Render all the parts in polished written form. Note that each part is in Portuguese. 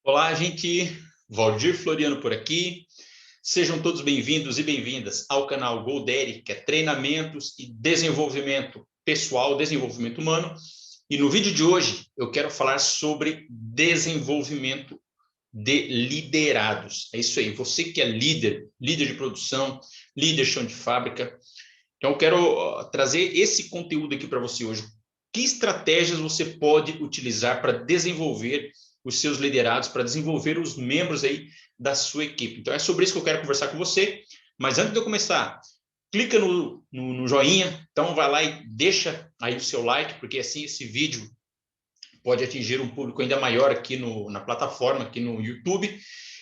Olá, gente. Valdir Floriano por aqui. Sejam todos bem-vindos e bem-vindas ao canal GoDaddy, que é treinamentos e desenvolvimento pessoal, desenvolvimento humano. E no vídeo de hoje eu quero falar sobre desenvolvimento de liderados. É isso aí, você que é líder de produção, líder chão de fábrica. Então eu quero trazer esse conteúdo aqui para você hoje. Que estratégias você pode utilizar para desenvolver os seus liderados, para desenvolver os membros aí da sua equipe? Então é sobre isso que eu quero conversar com você. Mas antes de eu começar, clica no joinha, então vai lá e deixa aí o seu like, porque assim esse vídeo pode atingir um público ainda maior aqui na plataforma, aqui no YouTube.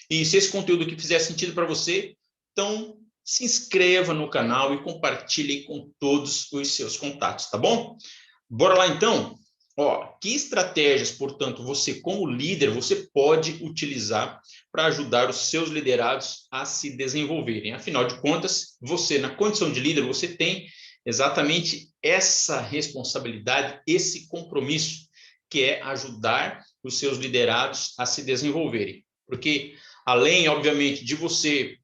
E se esse conteúdo aqui fizer sentido para você, então se inscreva no canal e compartilhe com todos os seus contatos, tá bom? Bora lá então? Ó, que estratégias, portanto, você como líder, você pode utilizar para ajudar os seus liderados a se desenvolverem? Afinal de contas, você, na condição de líder, você tem exatamente essa responsabilidade, esse compromisso, que é ajudar os seus liderados a se desenvolverem. Porque, além, obviamente, de você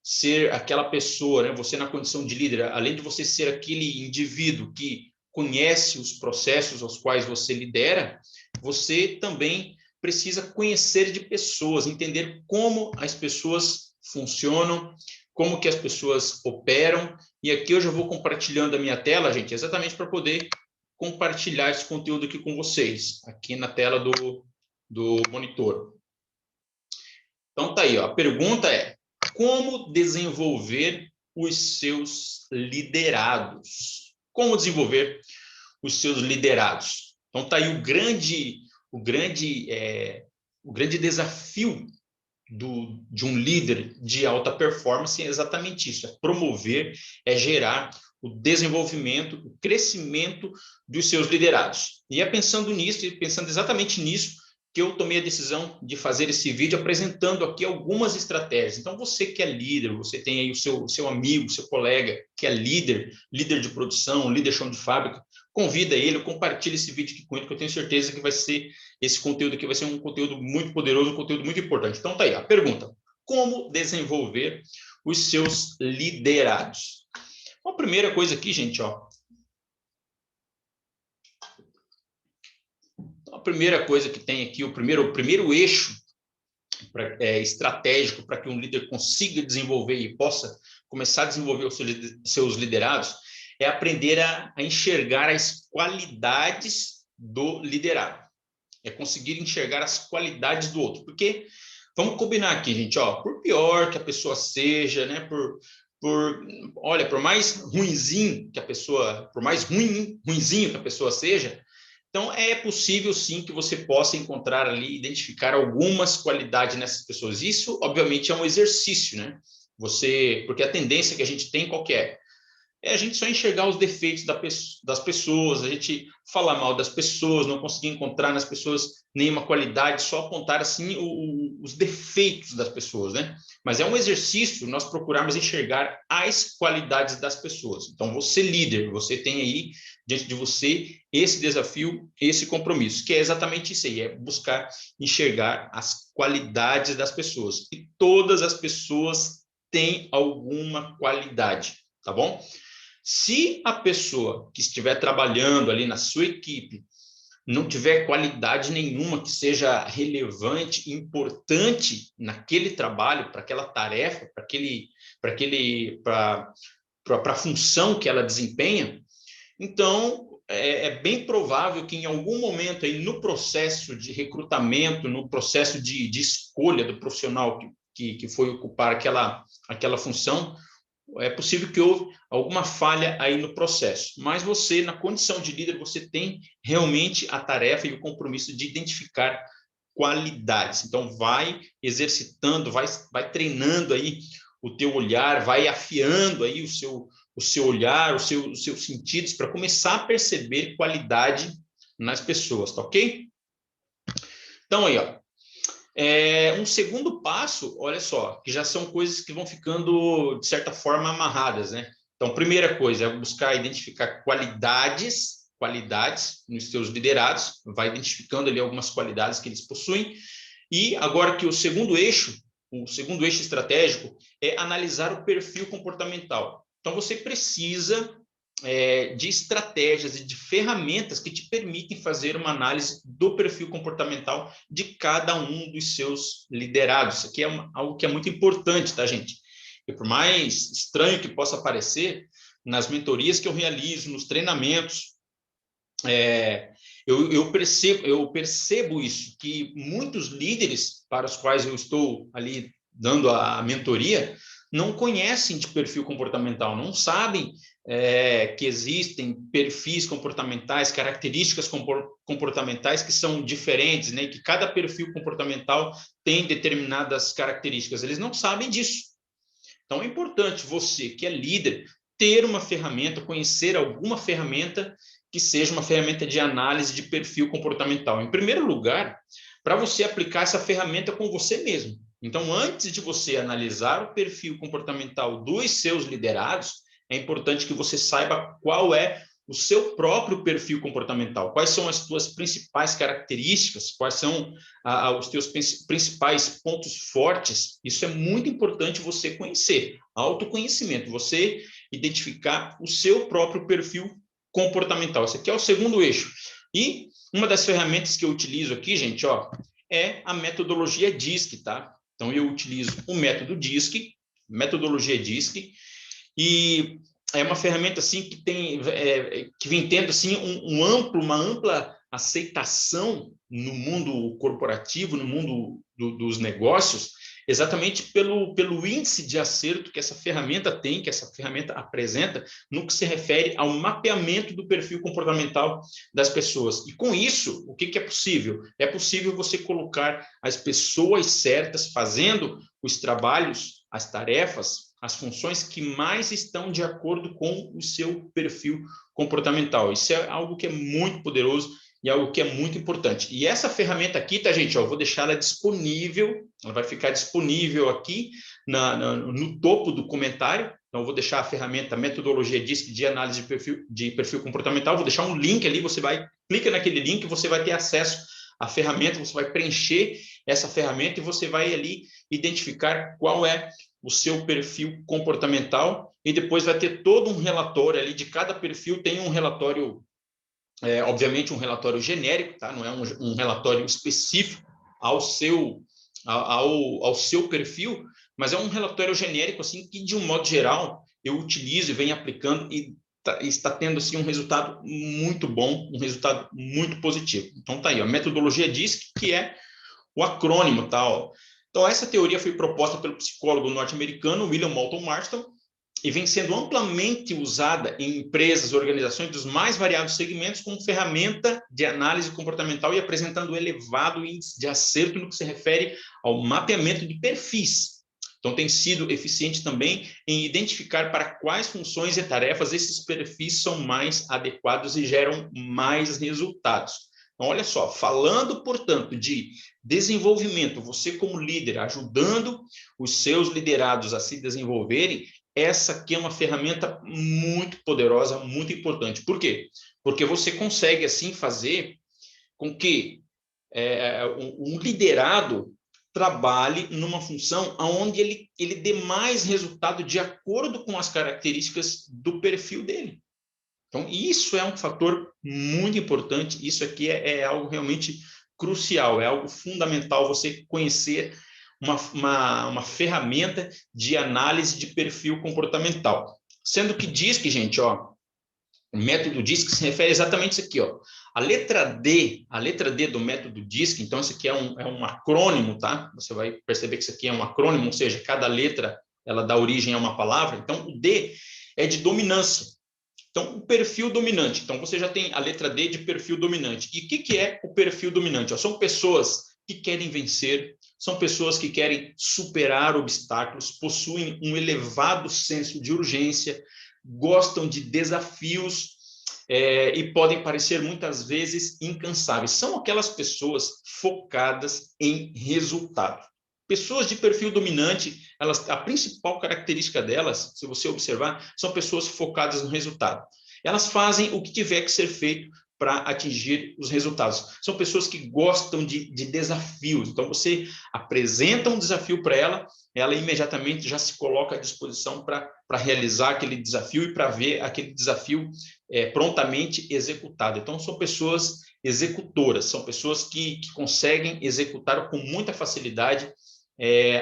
ser aquela pessoa, né, você na condição de líder, além de você ser aquele indivíduo que conhece os processos aos quais você lidera, você também precisa conhecer de pessoas, entender como as pessoas funcionam, como que as pessoas operam. E aqui eu já vou compartilhando a minha tela, gente, exatamente para poder compartilhar esse conteúdo aqui com vocês, aqui na tela do monitor. Então tá aí, ó. A pergunta é: como desenvolver os seus liderados? Como desenvolver os seus liderados? Então tá aí o grande desafio de um líder de alta performance é exatamente isso: é promover, é gerar o desenvolvimento, o crescimento dos seus liderados. E é pensando nisso, e pensando exatamente nisso, que eu tomei a decisão de fazer esse vídeo apresentando aqui algumas estratégias. Então, você que é líder, você tem aí o seu amigo, seu colega que é líder de produção, líder chão de fábrica, convida ele, compartilha esse vídeo aqui com ele, que eu tenho certeza que vai ser esse conteúdo aqui vai ser um conteúdo muito poderoso, um conteúdo muito importante. Então tá aí a pergunta: como desenvolver os seus liderados? Então, a primeira coisa aqui, gente, ó. Então, a primeira coisa que tem aqui, o primeiro eixo estratégico para que um líder consiga desenvolver e possa começar a desenvolver os seus liderados é aprender a enxergar as qualidades do liderado. É conseguir enxergar as qualidades do outro. Porque, vamos combinar aqui, gente, ó, por pior que a pessoa seja, né, por mais ruinzinho que a pessoa, por mais ruinzinho que a pessoa seja, então é possível sim que você possa encontrar ali, identificar algumas qualidades nessas pessoas. Isso, obviamente, é um exercício, né? Porque a tendência que a gente tem qual que é? É a gente só enxergar os defeitos das pessoas, a gente falar mal das pessoas, não conseguir encontrar nas pessoas nenhuma qualidade, só apontar assim os defeitos das pessoas, né? Mas é um exercício nós procurarmos enxergar as qualidades das pessoas. Então, você líder, você tem aí diante de você esse desafio, esse compromisso, que é exatamente isso aí, é buscar enxergar as qualidades das pessoas. E todas as pessoas têm alguma qualidade, tá bom? Se a pessoa que estiver trabalhando ali na sua equipe não tiver qualidade nenhuma que seja relevante, importante naquele trabalho, para aquela tarefa, para a função que ela desempenha, então é bem provável que em algum momento aí no processo de recrutamento, no processo de escolha do profissional que foi ocupar aquela função, é possível que houve alguma falha aí no processo, mas você, na condição de líder, você tem realmente a tarefa e o compromisso de identificar qualidades. Então, vai exercitando, vai treinando aí o teu olhar, vai afiando aí o seu olhar, os seus sentidos, para começar a perceber qualidade nas pessoas, tá ok? Então, aí, ó. Um segundo passo, olha só, que já são coisas que vão ficando, de certa forma, amarradas, né? Então, primeira coisa é buscar identificar qualidades nos seus liderados, vai identificando ali algumas qualidades que eles possuem. E agora que o segundo eixo estratégico é analisar o perfil comportamental. Então, você precisa de estratégias e de ferramentas que te permitem fazer uma análise do perfil comportamental de cada um dos seus liderados. Isso aqui é algo que é muito importante, tá, gente? E por mais estranho que possa parecer, nas mentorias que eu realizo, nos treinamentos, eu percebo isso, que muitos líderes para os quais eu estou ali dando a mentoria não conhecem de perfil comportamental, não sabem que existem perfis comportamentais, características comportamentais que são diferentes, né? Que cada perfil comportamental tem determinadas características. Eles não sabem disso. Então, é importante você, que é líder, ter uma ferramenta, conhecer alguma ferramenta que seja uma ferramenta de análise de perfil comportamental. Em primeiro lugar, para você aplicar essa ferramenta com você mesmo. Então, antes de você analisar o perfil comportamental dos seus liderados, é importante que você saiba qual é o seu próprio perfil comportamental, quais são as suas principais características, quais são os teus principais pontos fortes. Isso é muito importante você conhecer, autoconhecimento, você identificar o seu próprio perfil comportamental. Esse aqui é o segundo eixo. E uma das ferramentas que eu utilizo aqui, gente, é a metodologia DISC, tá? Então, eu utilizo o método DISC, metodologia DISC, e é uma ferramenta assim que que vem tendo assim uma ampla aceitação no mundo corporativo, no mundo dos negócios, exatamente pelo índice de acerto que essa ferramenta tem, que essa ferramenta apresenta, no que se refere ao mapeamento do perfil comportamental das pessoas. E com isso, o que é possível? É possível você colocar as pessoas certas fazendo os trabalhos, as tarefas, as funções que mais estão de acordo com o seu perfil comportamental. Isso é algo que é muito poderoso e algo que é muito importante. E essa ferramenta aqui, tá, gente? Eu vou deixar ela disponível, ela vai ficar disponível aqui no topo do comentário. Então, eu vou deixar a ferramenta metodologia DISC de análise de perfil comportamental, vou deixar um link ali, você clica naquele link, você vai ter acesso à ferramenta, você vai preencher essa ferramenta e você vai ali identificar qual é o seu perfil comportamental e depois vai ter todo um relatório ali de cada perfil, tem um relatório, obviamente um relatório genérico, tá? Não é um relatório específico ao seu perfil, mas é um relatório genérico assim que de um modo geral eu utilizo e venho aplicando e está tendo assim um resultado muito bom, um resultado muito positivo. Então tá aí, a metodologia DISC, que é o acrônimo, tal. Então, essa teoria foi proposta pelo psicólogo norte-americano William Moulton Marston e vem sendo amplamente usada em empresas, organizações dos mais variados segmentos como ferramenta de análise comportamental e apresentando elevado índice de acerto no que se refere ao mapeamento de perfis. Então, tem sido eficiente também em identificar para quais funções e tarefas esses perfis são mais adequados e geram mais resultados. Então, olha só, falando, portanto, de desenvolvimento, você como líder, ajudando os seus liderados a se desenvolverem, essa aqui é uma ferramenta muito poderosa, muito importante. Por quê? Porque você consegue, assim, fazer com que um liderado trabalhe numa função onde ele dê mais resultado de acordo com as características do perfil dele. Então, isso é um fator muito importante, isso aqui é algo realmente crucial, é algo fundamental você conhecer uma ferramenta de análise de perfil comportamental. Sendo que DISC, gente, o método DISC se refere exatamente a isso aqui, a letra D do método DISC, então isso aqui é um acrônimo, tá? Você vai perceber que isso aqui é um acrônimo, ou seja, cada letra ela dá origem a uma palavra. Então, o D é de dominância. Então, o perfil dominante. Então, você já tem a letra D de perfil dominante. E o que é o perfil dominante? São pessoas que querem vencer, são pessoas que querem superar obstáculos, possuem um elevado senso de urgência, gostam de desafios e podem parecer muitas vezes incansáveis. São aquelas pessoas focadas em resultado. Pessoas de perfil dominante, a principal característica delas, se você observar, são pessoas focadas no resultado. Elas fazem o que tiver que ser feito para atingir os resultados. São pessoas que gostam de desafios. Então, você apresenta um desafio para ela, ela imediatamente já se coloca à disposição para realizar aquele desafio e para ver aquele desafio prontamente executado. Então, são pessoas executoras, são pessoas que conseguem executar com muita facilidade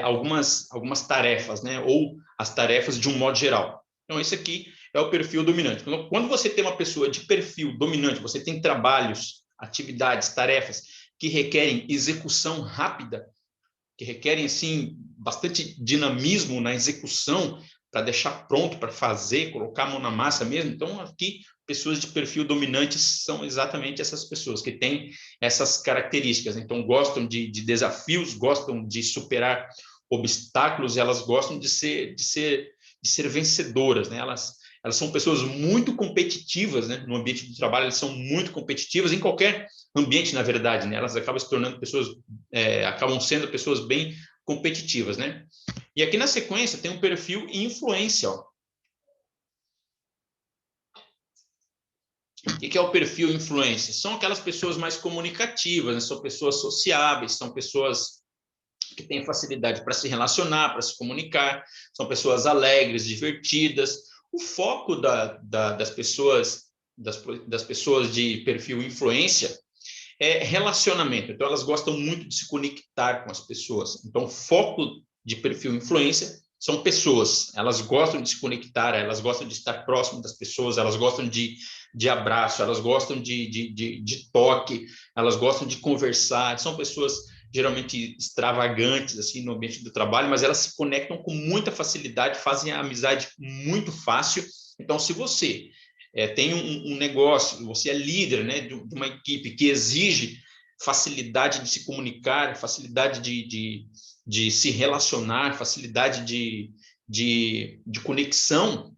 algumas tarefas, né? Ou as tarefas de um modo geral. Então, esse aqui é o perfil dominante. Quando você tem uma pessoa de perfil dominante, você tem trabalhos, atividades, tarefas que requerem execução rápida, que requerem assim bastante dinamismo na execução para deixar pronto, para fazer, colocar a mão na massa mesmo. Então, aqui, pessoas de perfil dominante são exatamente essas pessoas que têm essas características. Então, gostam de desafios, gostam de superar obstáculos, elas gostam de ser vencedoras, né? Elas são pessoas muito competitivas, né? No ambiente de trabalho, elas são muito competitivas em qualquer ambiente, na verdade, né? Elas acabam se tornando pessoas, acabam sendo pessoas bem competitivas, né? E aqui na sequência tem um perfil influência, ó. O que é o perfil influência? São aquelas pessoas mais comunicativas, né? São pessoas sociáveis, são pessoas que têm facilidade para se relacionar, para se comunicar, são pessoas alegres, divertidas. O foco das pessoas de perfil influência é relacionamento. Então, elas gostam muito de se conectar com as pessoas. Então, o foco de perfil influência são pessoas. Elas gostam de se conectar, elas gostam de estar próximo das pessoas, elas gostam de abraço, elas gostam de toque, elas gostam de conversar. São pessoas geralmente extravagantes assim no ambiente do trabalho, mas elas se conectam com muita facilidade, fazem a amizade muito fácil. Então, se você tem um negócio, você é líder, né, de uma equipe que exige facilidade de se comunicar, facilidade de se relacionar, facilidade de conexão,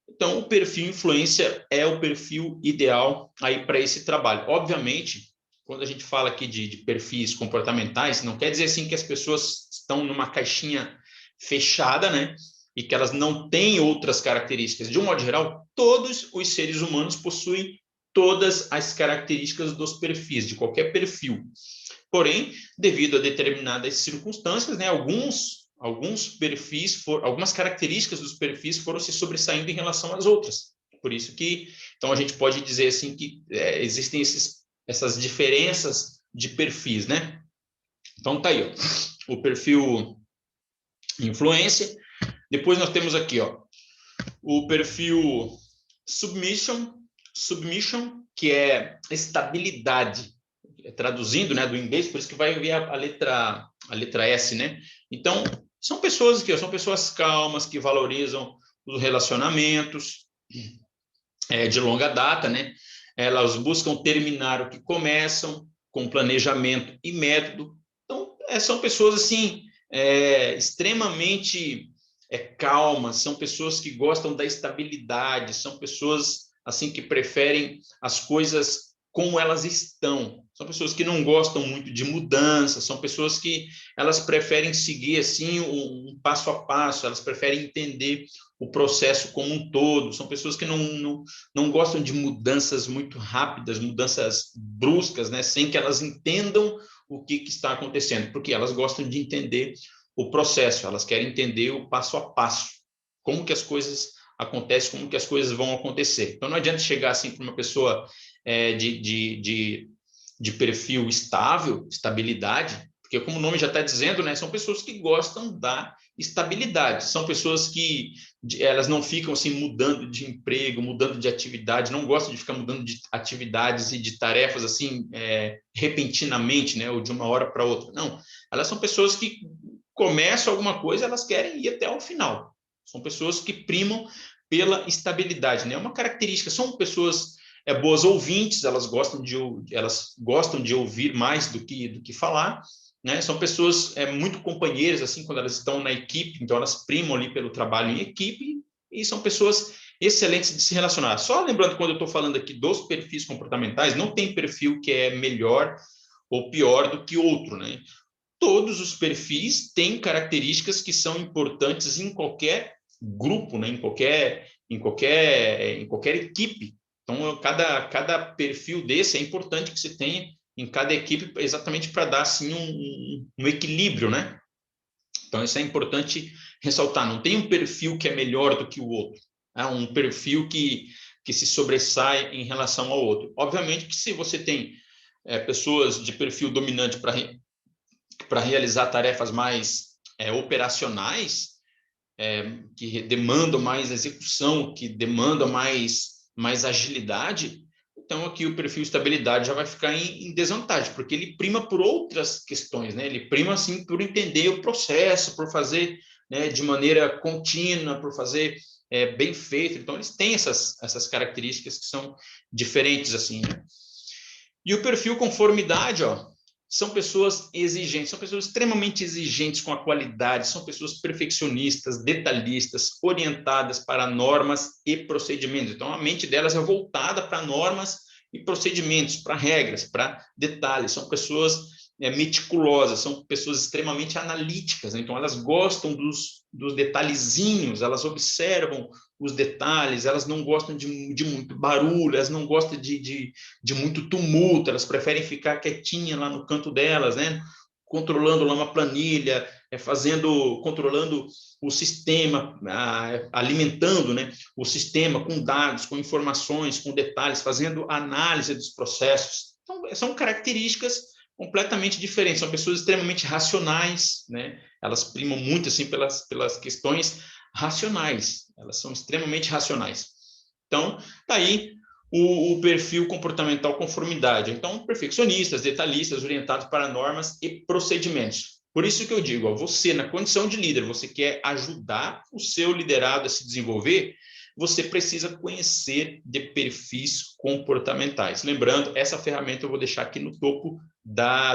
então o perfil influência é o perfil ideal aí para esse trabalho. Obviamente, quando a gente fala aqui de perfis comportamentais, não quer dizer assim que as pessoas estão numa caixinha fechada, né? E que elas não têm outras características. De um modo geral, todos os seres humanos possuem todas as características dos perfis, de qualquer perfil. Porém, devido a determinadas circunstâncias, né, alguns perfis, algumas características dos perfis foram se sobressaindo em relação às outras. Por isso que, então, a gente pode dizer assim que existem essas diferenças de perfis, né? Então, tá aí, ó, o perfil influência. Depois nós temos aqui, ó, o perfil submission, que é estabilidade, traduzindo, né, do inglês, por isso que vai vir a letra S, né? Então, são pessoas que são pessoas calmas, que valorizam os relacionamentos de longa data, né? Elas buscam terminar o que começam com planejamento e método. Então, são pessoas assim extremamente calmas, são pessoas que gostam da estabilidade, são pessoas assim que preferem as coisas como elas estão. São pessoas que não gostam muito de mudança, são pessoas que elas preferem seguir assim um passo a passo, elas preferem entender o processo como um todo. São pessoas que não gostam de mudanças muito rápidas, mudanças bruscas, né, sem que elas entendam o que está acontecendo, porque elas gostam de entender o processo, elas querem entender o passo a passo, como que as coisas acontecem, como que as coisas vão acontecer. Então, não adianta chegar assim para uma pessoa de perfil estável, estabilidade, porque como o nome já está dizendo, né, são pessoas que gostam da estabilidade, são pessoas que elas não ficam assim mudando de emprego, mudando de atividade, não gostam de ficar mudando de atividades e de tarefas assim repentinamente, né, ou de uma hora para outra. Não, elas são pessoas que começam alguma coisa, elas querem ir até o final. São pessoas que primam pela estabilidade, né? É uma característica, são pessoas boas ouvintes, elas gostam de ouvir mais do que falar, né? São pessoas muito companheiras, assim, quando elas estão na equipe, então elas primam ali pelo trabalho em equipe, e são pessoas excelentes de se relacionar. Só lembrando, quando eu estou falando aqui dos perfis comportamentais, não tem perfil que é melhor ou pior do que outro, né? Todos os perfis têm características que são importantes em qualquer grupo, né? em qualquer equipe. Então, cada perfil desse é importante que você tenha em cada equipe, exatamente para dar assim um equilíbrio, né? Então, isso é importante ressaltar. Não tem um perfil que é melhor do que o outro, né? Um perfil que se sobressai em relação ao outro. Obviamente que se você tem pessoas de perfil dominante para realizar tarefas mais operacionais, que demandam mais execução, que demandam mais agilidade, então aqui o perfil estabilidade já vai ficar em desvantagem, porque ele prima por outras questões, né? Ele prima assim por entender o processo, por fazer, né, de maneira contínua, por fazer bem feito. Então eles têm essas características que são diferentes assim, né? E o perfil conformidade, ó, são pessoas exigentes, são pessoas extremamente exigentes com a qualidade, são pessoas perfeccionistas, detalhistas, orientadas para normas e procedimentos. Então, a mente delas é voltada para normas e procedimentos, para regras, para detalhes. São pessoas meticulosas, são pessoas extremamente analíticas, né? Então elas gostam dos detalhezinhos, elas observam os detalhes, elas não gostam de muito barulho, elas não gostam de muito tumulto, elas preferem ficar quietinha lá no canto delas, né? Controlando lá uma planilha, controlando o sistema, alimentando, né, o sistema com dados, com informações, com detalhes, fazendo análise dos processos. Então, são características completamente diferentes, são pessoas extremamente racionais, né? Elas primam muito assim pelas questões racionais, elas são extremamente racionais. Então, daí o perfil comportamental conformidade. Então, perfeccionistas, detalhistas, orientados para normas e procedimentos. Por isso que eu digo, ó, você, na condição de líder, você quer ajudar o seu liderado a se desenvolver, você precisa conhecer de perfis comportamentais. Lembrando, essa ferramenta eu vou deixar aqui no topo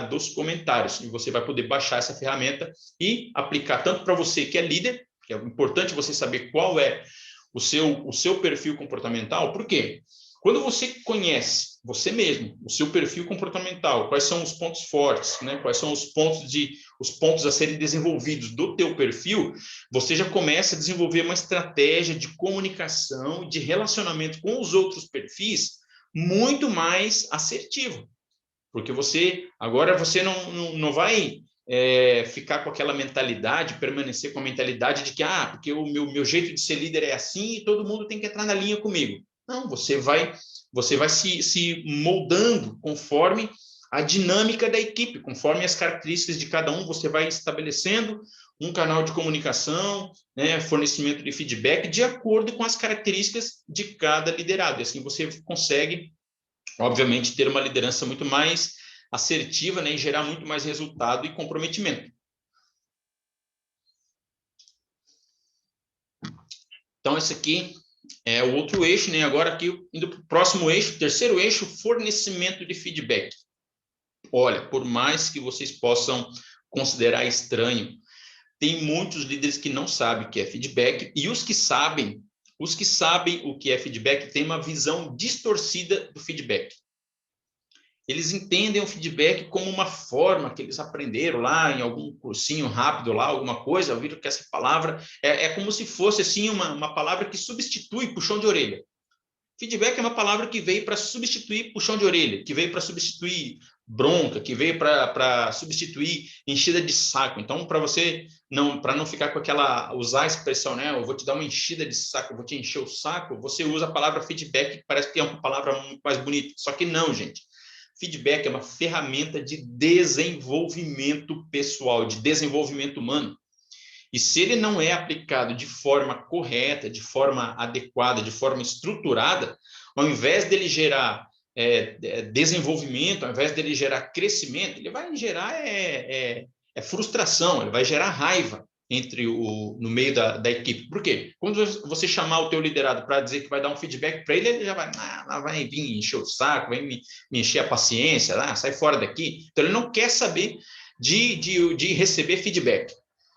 dos comentários, e você vai poder baixar essa ferramenta e aplicar tanto para você que é líder, que é importante você saber qual é o seu perfil comportamental. Por quê? Quando você conhece você mesmo, o seu perfil comportamental, quais são os pontos fortes, né? Quais são os pontos a serem desenvolvidos do teu perfil, você já começa a desenvolver uma estratégia de comunicação, de relacionamento com os outros perfis muito mais assertivo. Porque agora você não vai ficar com aquela mentalidade, permanecer com a mentalidade de que, porque o meu jeito de ser líder é assim e todo mundo tem que entrar na linha comigo. Não, você vai se moldando conforme a dinâmica da equipe, conforme as características de cada um, você vai estabelecendo um canal de comunicação, né, fornecimento de feedback de acordo com as características de cada liderado. E assim você consegue, obviamente, ter uma liderança muito mais assertiva, né, e gerar muito mais resultado e comprometimento. Então, esse aqui é o outro eixo, né? Agora aqui, indo para o próximo eixo, terceiro eixo, fornecimento de feedback. Olha, por mais que vocês possam considerar estranho, tem muitos líderes que não sabem o que é feedback, e os que sabem o que é feedback têm uma visão distorcida do feedback. Eles entendem o feedback como uma forma que eles aprenderam lá em algum cursinho rápido lá, alguma coisa, ouviram que essa palavra é como se fosse assim uma palavra que substitui puxão de orelha. Feedback é uma palavra que veio para substituir puxão de orelha, que veio para substituir bronca, que veio para substituir enchida de saco. Então, para não ficar com usar a expressão, né? Eu vou te dar uma enchida de saco, eu vou te encher o saco, você usa a palavra feedback, que parece que é uma palavra muito mais bonita. Só que não, gente. Feedback é uma ferramenta de desenvolvimento pessoal, de desenvolvimento humano. E se ele não é aplicado de forma correta, de forma adequada, de forma estruturada, ao invés dele gerar desenvolvimento, ao invés dele gerar crescimento, ele vai gerar frustração, ele vai gerar raiva no meio da equipe. Por quê? Quando você chamar o teu liderado para dizer que vai dar um feedback para ele, ele já vai vir encher o saco, vai me encher a paciência, sai fora daqui. Então, ele não quer saber de receber feedback.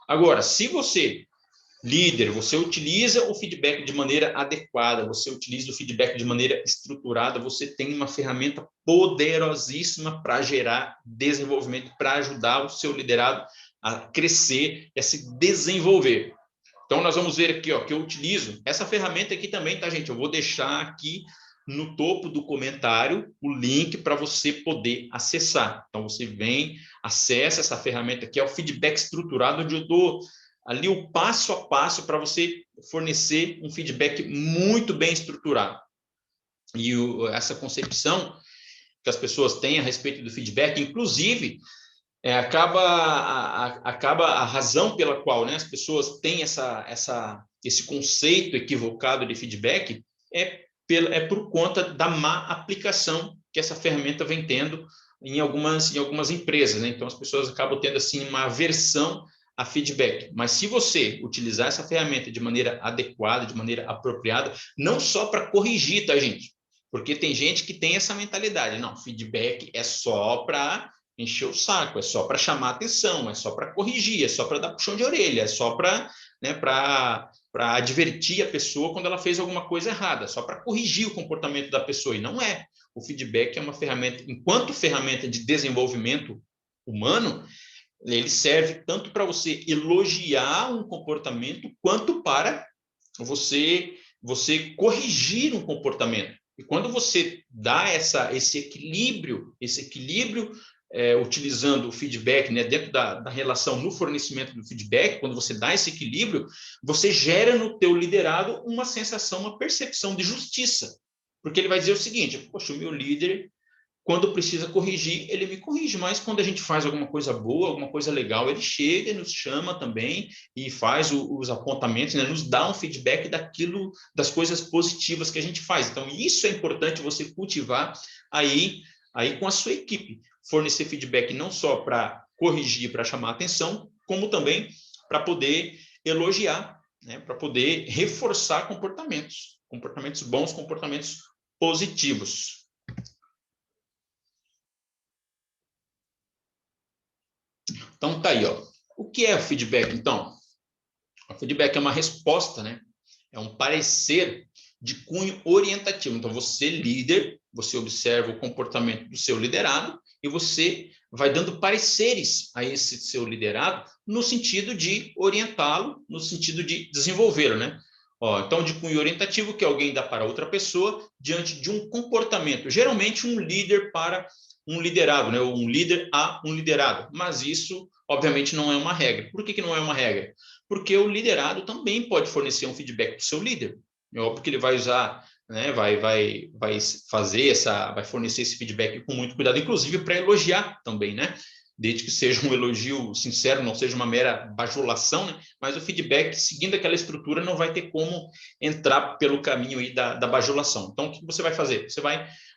Agora, se você, líder, você utiliza o feedback de maneira adequada, você utiliza o feedback de maneira estruturada, você tem uma ferramenta poderosíssima para gerar desenvolvimento, para ajudar o seu liderado a crescer e a se desenvolver. Então, nós vamos ver aqui, ó, que eu utilizo essa ferramenta aqui também, tá, gente? Eu vou deixar aqui no topo do comentário o link para você poder acessar. Então, você vem, acessa essa ferramenta que é o feedback estruturado, onde eu dou ali o passo a passo para você fornecer um feedback muito bem estruturado. E essa concepção que as pessoas têm a respeito do feedback, inclusive, acaba a razão pela qual, né, as pessoas têm esse conceito equivocado de feedback é por conta da má aplicação que essa ferramenta vem tendo em algumas empresas, né? Então, as pessoas acabam tendo assim uma aversão a feedback. Mas se você utilizar essa ferramenta de maneira adequada, de maneira apropriada, não só para corrigir, tá, gente? Porque tem gente que tem essa mentalidade, não, feedback é só para encher o saco, é só para chamar atenção, é só para corrigir, é só para dar puxão de orelha, é só para, né, para advertir a pessoa quando ela fez alguma coisa errada, só para corrigir o comportamento da pessoa. E não é. O feedback é uma ferramenta, enquanto ferramenta de desenvolvimento humano, ele serve tanto para você elogiar um comportamento, quanto para você corrigir um comportamento. E quando você dá esse equilíbrio utilizando o feedback, né, dentro da relação no fornecimento do feedback, quando você dá esse equilíbrio, você gera no teu liderado uma sensação, uma percepção de justiça. Porque ele vai dizer o seguinte, poxa, o meu líder, quando precisa corrigir, ele me corrige, mas quando a gente faz alguma coisa boa, alguma coisa legal, ele chega e nos chama também e faz os apontamentos, né? Nos dá um feedback daquilo, das coisas positivas que a gente faz. Então, isso é importante você cultivar aí com a sua equipe. Fornecer feedback não só para corrigir, para chamar atenção, como também para poder elogiar, né? Para poder reforçar comportamentos bons, comportamentos positivos. Então, tá aí, ó. O que é o feedback, então? O feedback é uma resposta, né? É um parecer de cunho orientativo. Então, você, líder, você observa o comportamento do seu liderado e você vai dando pareceres a esse seu liderado no sentido de orientá-lo, no sentido de desenvolvê-lo, né? Ó, então, de cunho orientativo, que alguém dá para outra pessoa diante de um comportamento. Geralmente, um líder para um liderado, né? Um líder a um liderado. Mas isso, obviamente, não é uma regra. Por que não é uma regra? Porque o liderado também pode fornecer um feedback para o seu líder. É óbvio que ele vai usar, né? Vai fornecer esse feedback com muito cuidado, inclusive para elogiar também, né? Desde que seja um elogio sincero, não seja uma mera bajulação, né? Mas o feedback, seguindo aquela estrutura, não vai ter como entrar pelo caminho aí da bajulação. Então, o que você vai fazer?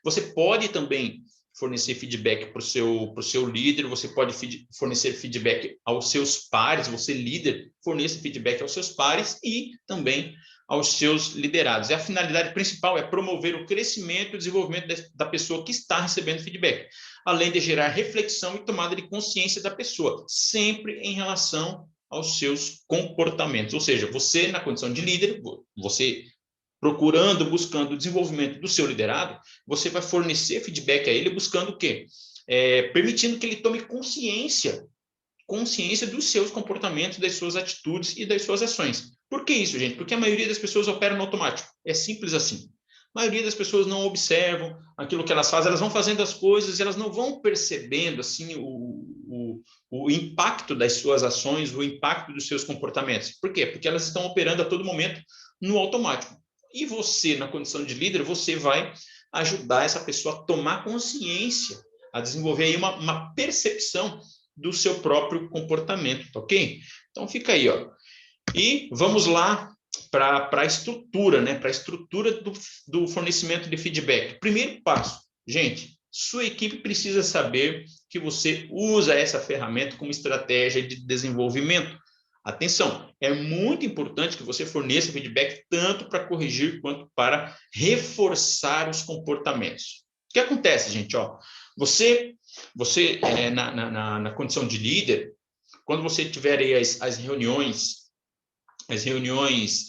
Você pode também fornecer feedback para o seu líder, você pode fornecer feedback aos seus pares, você líder, forneça feedback aos seus pares e também aos seus liderados. E a finalidade principal é promover o crescimento e o desenvolvimento da pessoa que está recebendo feedback, além de gerar reflexão e tomada de consciência da pessoa, sempre em relação aos seus comportamentos. Ou seja, você, na condição de líder, você buscando o desenvolvimento do seu liderado, você vai fornecer feedback a ele buscando o quê? Permitindo que ele tome consciência dos seus comportamentos, das suas atitudes e das suas ações. Por que isso, gente? Porque a maioria das pessoas opera no automático. É simples assim. A maioria das pessoas não observam aquilo que elas fazem, elas vão fazendo as coisas e elas não vão percebendo assim o impacto das suas ações, o impacto dos seus comportamentos. Por quê? Porque elas estão operando a todo momento no automático. E você, na condição de líder, você vai ajudar essa pessoa a tomar consciência, a desenvolver aí uma percepção do seu próprio comportamento, tá ok? Então, fica aí, ó. E vamos lá para a estrutura, né? Para a estrutura do fornecimento de feedback. Primeiro passo, gente, sua equipe precisa saber que você usa essa ferramenta como estratégia de desenvolvimento. Atenção, é muito importante que você forneça feedback tanto para corrigir quanto para reforçar os comportamentos. O que acontece, gente? Ó, você na condição de líder, quando você tiver aí as reuniões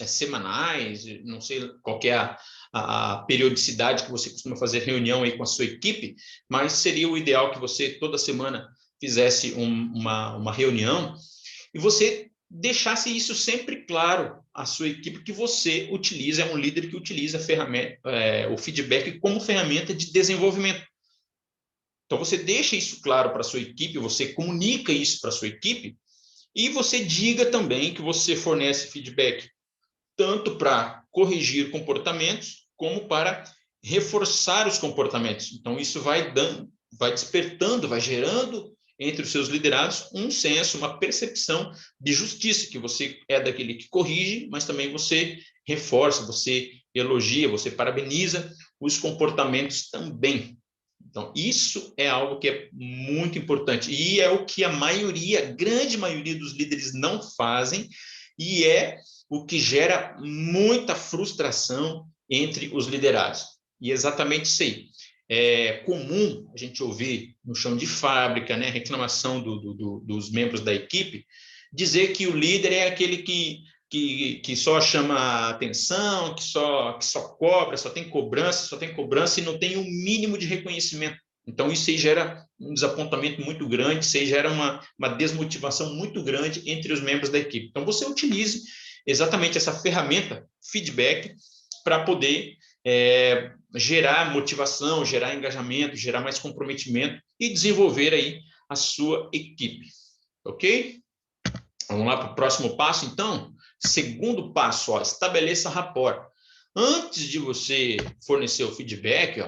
semanais, não sei qual que é a periodicidade que você costuma fazer reunião aí com a sua equipe, mas seria o ideal que você toda semana fizesse uma reunião e você deixasse isso sempre claro à sua equipe, que você utiliza, é um líder que utiliza a ferramenta, o feedback como ferramenta de desenvolvimento. Então, você deixa isso claro para a sua equipe, você comunica isso para a sua equipe, e você diga também que você fornece feedback tanto para corrigir comportamentos, como para reforçar os comportamentos. Então, isso vai despertando, vai gerando entre os seus liderados um senso, uma percepção de justiça, que você é daquele que corrige, mas também você reforça, você elogia, você parabeniza os comportamentos também. Então, isso é algo que é muito importante e é o que a maioria, a grande maioria dos líderes não fazem, e é o que gera muita frustração entre os liderados. E exatamente isso aí. É comum a gente ouvir no chão de fábrica, né, reclamação dos membros da equipe, dizer que o líder é aquele que só chama atenção, que só cobra, só tem cobrança e não tem o mínimo de reconhecimento. Então, isso aí gera um desapontamento muito grande, isso aí gera uma desmotivação muito grande entre os membros da equipe. Então, você utilize exatamente essa ferramenta, feedback, para poder gerar motivação, gerar engajamento, gerar mais comprometimento e desenvolver aí a sua equipe. Ok? Vamos lá para o próximo passo, então? Segundo passo, ó, estabeleça rapport. Antes de você fornecer o feedback,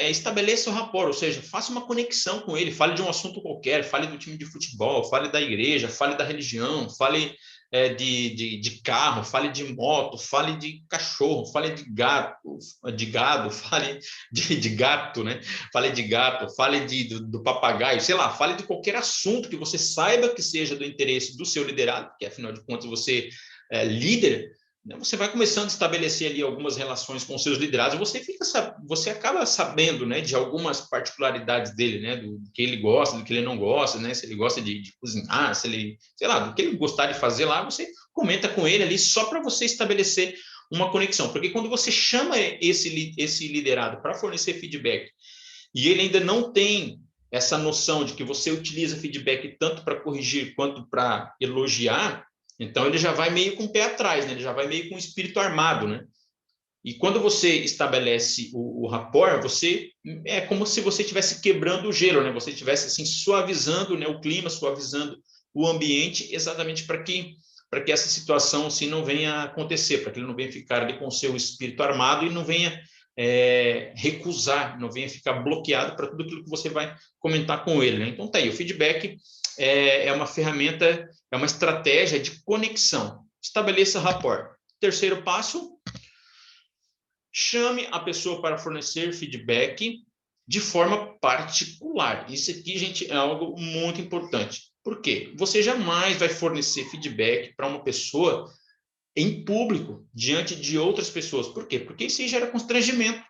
estabeleça o rapport, ou seja, faça uma conexão com ele, fale de um assunto qualquer, fale do time de futebol, fale da igreja, fale da religião, fale de carro, fale de moto, fale de cachorro, fale de gado, fale de gato, né? Fale de gato, fale do papagaio, sei lá, fale de qualquer assunto que você saiba que seja do interesse do seu liderado, porque afinal de contas você é líder. Você vai começando a estabelecer ali algumas relações com seus liderados, você acaba sabendo, né, de algumas particularidades dele, né, do que ele gosta, do que ele não gosta, né, se ele gosta de cozinhar, se ele, sei lá, do que ele gostar de fazer lá, você comenta com ele ali só para você estabelecer uma conexão, porque quando você chama esse liderado para fornecer feedback e ele ainda não tem essa noção de que você utiliza feedback tanto para corrigir quanto para elogiar, então ele já vai meio com o pé atrás, né? Ele já vai meio com o espírito armado, né? E quando você estabelece o rapport, você é como se você estivesse quebrando o gelo, né? Você estivesse assim suavizando, né, o clima, suavizando o ambiente, exatamente para que essa situação assim não venha a acontecer, para que ele não venha ficar ali com o seu espírito armado e não venha recusar, não venha ficar bloqueado para tudo aquilo que você vai comentar com ele, né? Então tá aí, o feedback é uma ferramenta, é uma estratégia de conexão. Estabeleça rapport. Terceiro passo, chame a pessoa para fornecer feedback de forma particular. Isso aqui, gente, é algo muito importante. Por quê? Você jamais vai fornecer feedback para uma pessoa em público, diante de outras pessoas. Por quê? Porque isso gera constrangimento.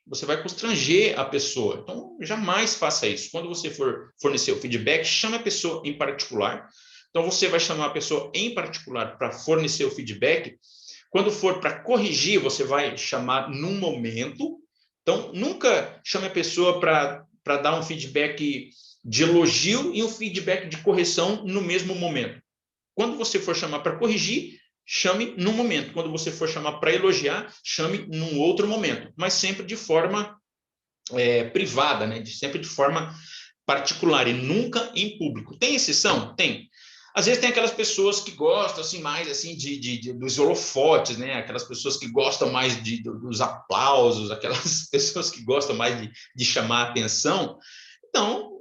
Você vai constranger a pessoa. Então, jamais faça isso. Quando você for fornecer o feedback, chame a pessoa em particular. Então, você vai chamar a pessoa em particular para fornecer o feedback. Quando for para corrigir, você vai chamar num momento. Então, nunca chame a pessoa para dar um feedback de elogio e um feedback de correção no mesmo momento. Quando você for chamar para corrigir, chame num momento. Quando você for chamar para elogiar, chame num outro momento, mas sempre de forma privada, né? Sempre de forma particular e nunca em público. Tem exceção? Tem. Às vezes tem aquelas pessoas que gostam assim mais assim dos holofotes, né? Aquelas pessoas que gostam mais dos aplausos, aquelas pessoas que gostam mais de chamar a atenção. Então,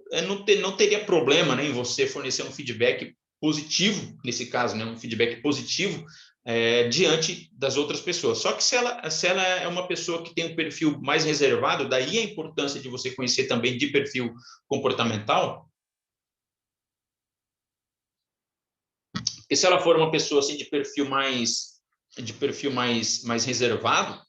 não teria problema, né, em você fornecer um feedback positivo, nesse caso, né, um feedback positivo diante das outras pessoas. Só que se ela é uma pessoa que tem um perfil mais reservado, daí a importância de você conhecer também de perfil comportamental. Porque se ela for uma pessoa assim de perfil mais reservado,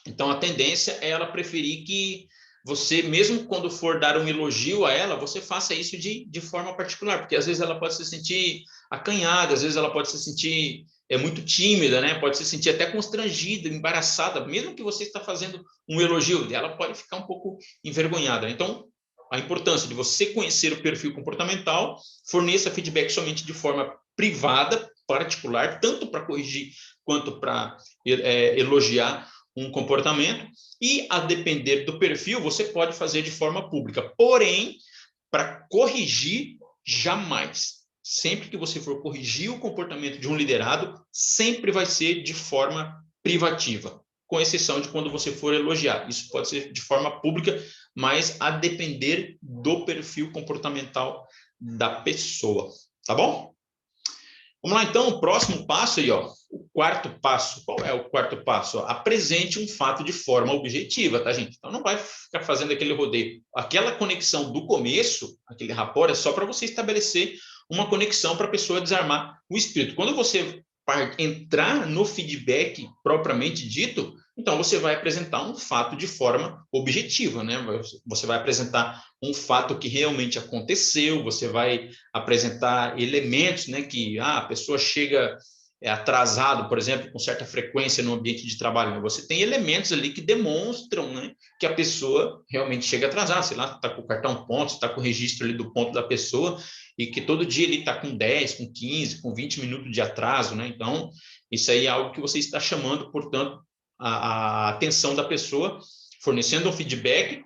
então a tendência é ela preferir que você, mesmo quando for dar um elogio a ela, você faça isso de forma particular, porque às vezes ela pode se sentir acanhada, às vezes ela pode se sentir muito tímida, né? Pode se sentir até constrangida, embaraçada, mesmo que você está fazendo um elogio, ela pode ficar um pouco envergonhada. Então, a importância de você conhecer o perfil comportamental, forneça feedback somente de forma privada, particular, tanto para corrigir quanto para elogiar um comportamento, e a depender do perfil, você pode fazer de forma pública. Porém, para corrigir, jamais. Sempre que você for corrigir o comportamento de um liderado, sempre vai ser de forma privativa, com exceção de quando você for elogiar. Isso pode ser de forma pública, mas a depender do perfil comportamental da pessoa, tá bom? Vamos lá, então, o próximo passo aí, ó, o quarto passo. Qual é o quarto passo? Apresente um fato de forma objetiva, tá, gente? Então, não vai ficar fazendo aquele rodeio. Aquela conexão do começo, aquele rapport, é só para você estabelecer uma conexão para a pessoa desarmar o espírito. Quando você entrar no feedback propriamente dito, então você vai apresentar um fato de forma objetiva, né? Você vai apresentar um fato que realmente aconteceu, você vai apresentar elementos, né? Que a pessoa chega atrasado, por exemplo, com certa frequência no ambiente de trabalho. Né? Você tem elementos ali que demonstram, né, que a pessoa realmente chega atrasada, sei lá, está com o cartão ponto, está com o registro ali do ponto da pessoa, e que todo dia ele está com 10, com 15, com 20 minutos de atraso, né? Então, isso aí é algo que você está chamando, portanto, a atenção da pessoa, fornecendo um feedback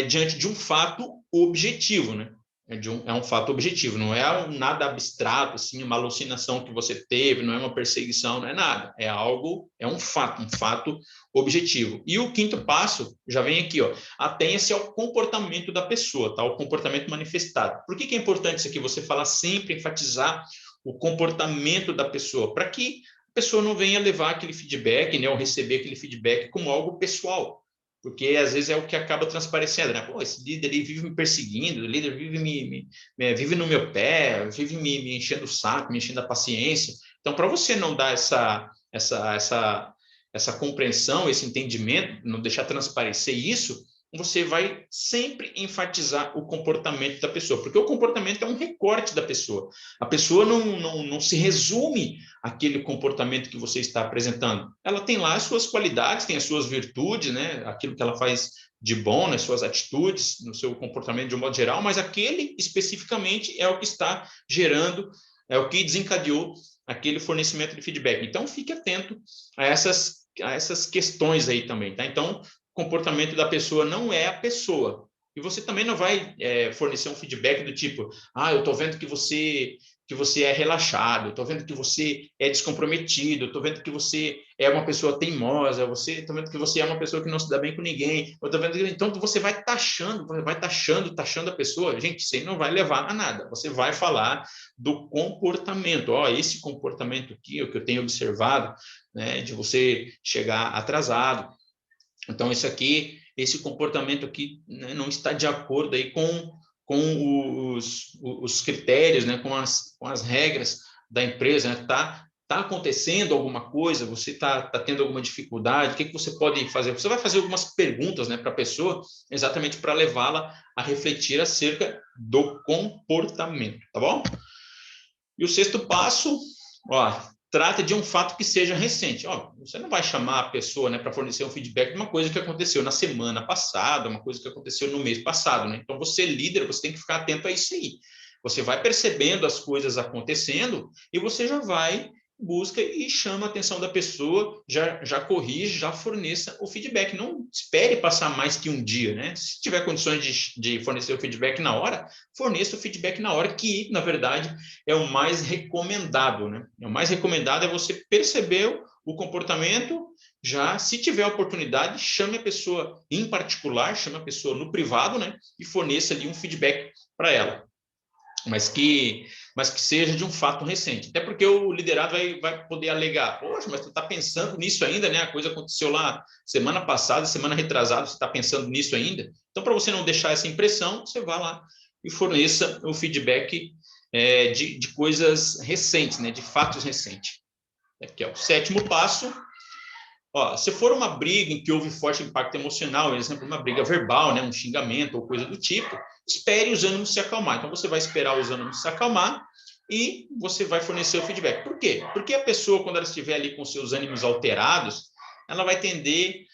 diante de um fato objetivo, né? É um fato objetivo, não é nada abstrato, assim, uma alucinação que você teve, não é uma perseguição, não é nada. É algo, é um fato objetivo. E o quinto passo já vem aqui, ó. Atenha-se ao comportamento da pessoa, tá? O comportamento manifestado. Por que é importante isso aqui? Você falar sempre, enfatizar o comportamento da pessoa, para que a pessoa não venha levar aquele feedback, né, ou receber aquele feedback como algo pessoal. Porque às vezes é o que acaba transparecendo, né? Pô, esse líder aí vive me perseguindo, o líder vive vive no meu pé, vive me enchendo o saco, me enchendo a paciência. Então, para você não dar essa compreensão, esse entendimento, não deixar transparecer isso, você vai sempre enfatizar o comportamento da pessoa, porque o comportamento é um recorte da pessoa. A pessoa não se resume àquele comportamento que você está apresentando. Ela tem lá as suas qualidades, tem as suas virtudes, né? Aquilo que ela faz de bom, nas suas atitudes, no seu comportamento de um modo geral, mas aquele especificamente é o que está gerando, é o que desencadeou aquele fornecimento de feedback. Então, fique atento a essas questões aí também, tá? Então, comportamento da pessoa não é a pessoa. E você também não vai fornecer um feedback do tipo, eu estou vendo que você é relaxado, estou vendo que você é descomprometido, estou vendo que você é uma pessoa teimosa, estou vendo que você é uma pessoa que não se dá bem com ninguém, eu tô vendo que... Então você vai taxando a pessoa. Gente, isso aí não vai levar a nada. Você vai falar do comportamento. Esse comportamento aqui, o que eu tenho observado, né, de você chegar atrasado. Então, esse comportamento aqui, né, não está de acordo aí com os critérios, né, com as regras da empresa, né? Tá acontecendo alguma coisa, você está tendo alguma dificuldade, o que você pode fazer? Você vai fazer algumas perguntas, né, para a pessoa, exatamente para levá-la a refletir acerca do comportamento, tá bom? E o sexto passo, trata de um fato que seja recente. Você não vai chamar a pessoa, né, para fornecer um feedback de uma coisa que aconteceu na semana passada, uma coisa que aconteceu no mês passado, né? Então, você, líder, você tem que ficar atento a isso aí. Você vai percebendo as coisas acontecendo e você já vai, busca e chama a atenção da pessoa, já corrige, já forneça o feedback. Não espere passar mais que um dia, né? Se tiver condições de fornecer o feedback na hora, forneça o feedback na hora, que, na verdade, é o mais recomendado, né? O mais recomendado é você perceber o comportamento, já, se tiver oportunidade, chame a pessoa em particular, chame a pessoa no privado, né? E forneça ali um feedback para ela. Mas que seja de um fato recente. Até porque o liderado vai poder alegar, poxa, mas tu está pensando nisso ainda, né? A coisa aconteceu lá semana passada, semana retrasada, você está pensando nisso ainda? Então, para você não deixar essa impressão, você vai lá e forneça o feedback de coisas recentes, né? De fatos recentes. Aqui é o sétimo passo. Se for uma briga em que houve forte impacto emocional, por exemplo, uma briga verbal, né, um xingamento ou coisa do tipo, espere os ânimos se acalmar. Então, você vai esperar os ânimos se acalmar e você vai fornecer o feedback. Por quê? Porque a pessoa, quando ela estiver ali com seus ânimos alterados, ela vai tender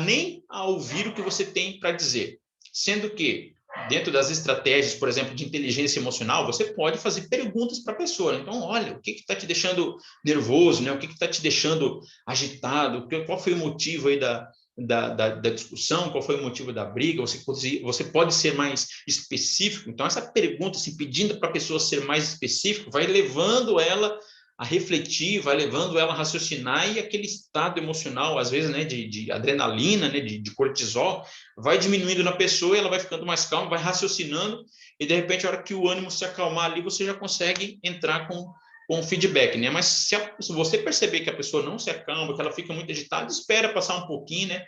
nem a ouvir o que você tem para dizer. Sendo que, dentro das estratégias, por exemplo, de inteligência emocional, você pode fazer perguntas para a pessoa. Então, olha, o que está te deixando nervoso, né? O que está te deixando agitado? Qual foi o motivo aí da discussão? Qual foi o motivo da briga? Você pode ser mais específico? Então, essa pergunta, assim, pedindo para a pessoa ser mais específica, vai levando ela a refletir, vai levando ela a raciocinar, e aquele estado emocional, às vezes, né, de adrenalina, né, de cortisol, vai diminuindo na pessoa, e ela vai ficando mais calma, vai raciocinando, e de repente, a hora que o ânimo se acalmar ali, você já consegue entrar com feedback, né? Mas se você perceber que a pessoa não se acalma, que ela fica muito agitada, espera passar um pouquinho, né?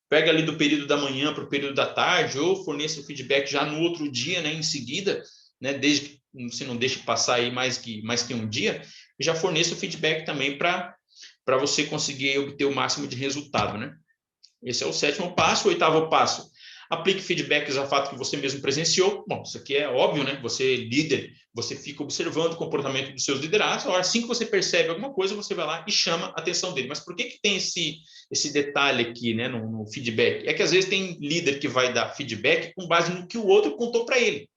Pega ali do período da manhã para o período da tarde, ou forneça o feedback já no outro dia, né, em seguida, né, desde que você não deixe passar aí mais que um dia, já forneça o feedback também para você conseguir obter o máximo de resultado, né? Esse é o 7º passo. O 8º passo: aplique feedbacks a fato que você mesmo presenciou. Bom, isso aqui é óbvio, né? Você, líder, você fica observando o comportamento dos seus liderados. Assim que você percebe alguma coisa, você vai lá e chama a atenção dele. Mas por que tem esse detalhe aqui, né, no feedback? É que às vezes tem líder que vai dar feedback com base no que o outro contou para ele.